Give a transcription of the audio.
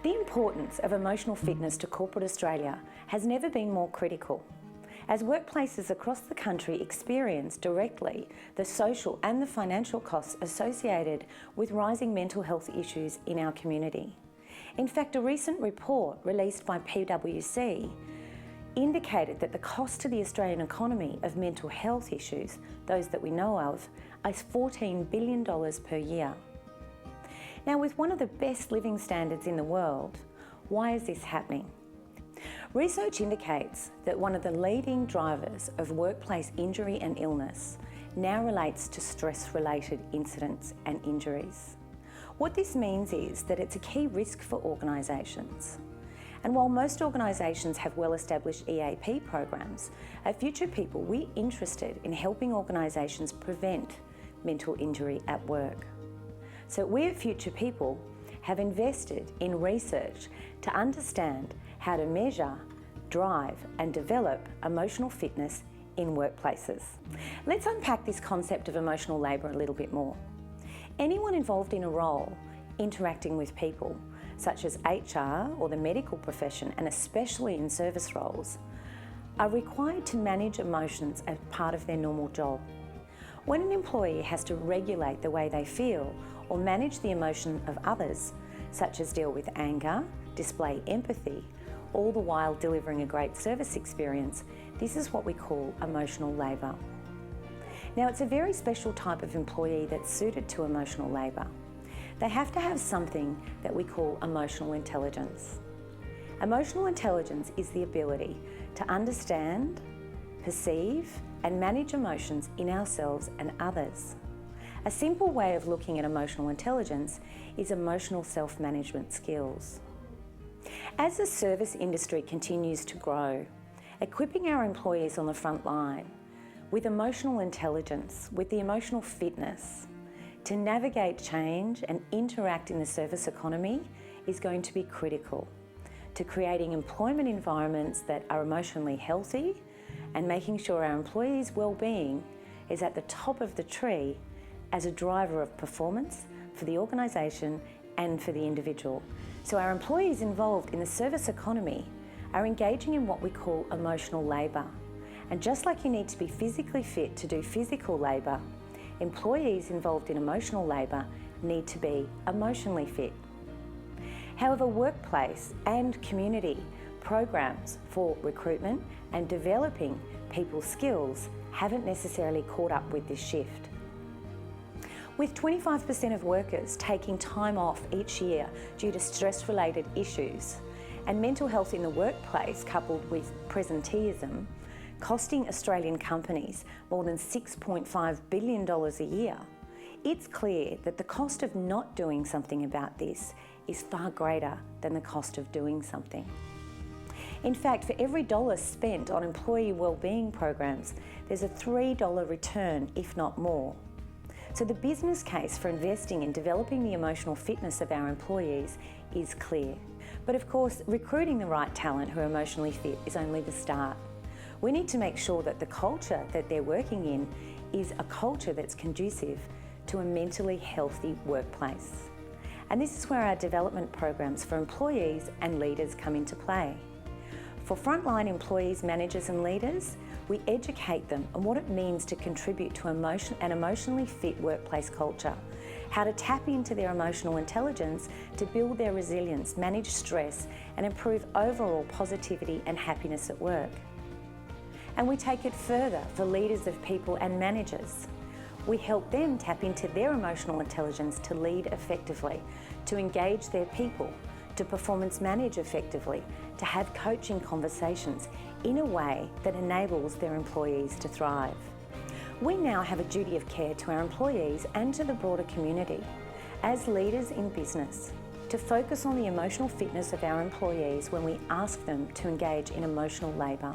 The importance of emotional fitness to corporate Australia has never been more critical, as workplaces across the country experience directly the social and the financial costs associated with rising mental health issues in our community. In fact, a recent report released by PwC indicated that the cost to the Australian economy of mental health issues, those that we know of, is $14 billion per year. Now, with one of the best living standards in the world, why is this happening? Research indicates that one of the leading drivers of workplace injury and illness now relates to stress-related incidents and injuries. What this means is that it's a key risk for organisations. And while most organisations have well-established EAP programs, at FuturePeople we're interested in helping organisations prevent mental injury at work. So we at FuturePeople have invested in research to understand how to measure, drive and develop emotional fitness in workplaces. Let's unpack this concept of emotional labour a little bit more. Anyone involved in a role interacting with people, such as HR or the medical profession, and especially in service roles, are required to manage emotions as part of their normal job. When an employee has to regulate the way they feel or manage the emotion of others, such as deal with anger, display empathy, all the while delivering a great service experience, this is what we call emotional labour. Now, it's a very special type of employee that's suited to emotional labour. They have to have something that we call emotional intelligence. Emotional intelligence is the ability to understand, perceive and manage emotions in ourselves and others. A simple way of looking at emotional intelligence is emotional self-management skills. As the service industry continues to grow, equipping our employees on the front line with emotional intelligence, with the emotional fitness to navigate change and interact in the service economy is going to be critical to creating employment environments that are emotionally healthy and making sure our employees' well-being is at the top of the tree as a driver of performance for the organisation and for the individual. So our employees involved in the service economy are engaging in what we call emotional labour. And just like you need to be physically fit to do physical labour, employees involved in emotional labour need to be emotionally fit. However, workplace and community programs for recruitment and developing people's skills haven't necessarily caught up with this shift. With 25% of workers taking time off each year due to stress-related issues and mental health in the workplace coupled with presenteeism costing Australian companies more than $6.5 billion a year, it's clear that the cost of not doing something about this is far greater than the cost of doing something. In fact, for every dollar spent on employee wellbeing programs, there's a $3 return, if not more. So the business case for investing in developing the emotional fitness of our employees is clear. But of course, recruiting the right talent who are emotionally fit is only the start. We need to make sure that the culture that they're working in is a culture that's conducive to a mentally healthy workplace. And this is where our development programs for employees and leaders come into play. For frontline employees, managers and leaders, we educate them on what it means to contribute to an emotionally fit workplace culture, how to tap into their emotional intelligence to build their resilience, manage stress and improve overall positivity and happiness at work. And we take it further for leaders of people and managers. We help them tap into their emotional intelligence to lead effectively, to engage their people, to performance manage effectively, to have coaching conversations in a way that enables their employees to thrive. We now have a duty of care to our employees and to the broader community as leaders in business to focus on the emotional fitness of our employees when we ask them to engage in emotional labour.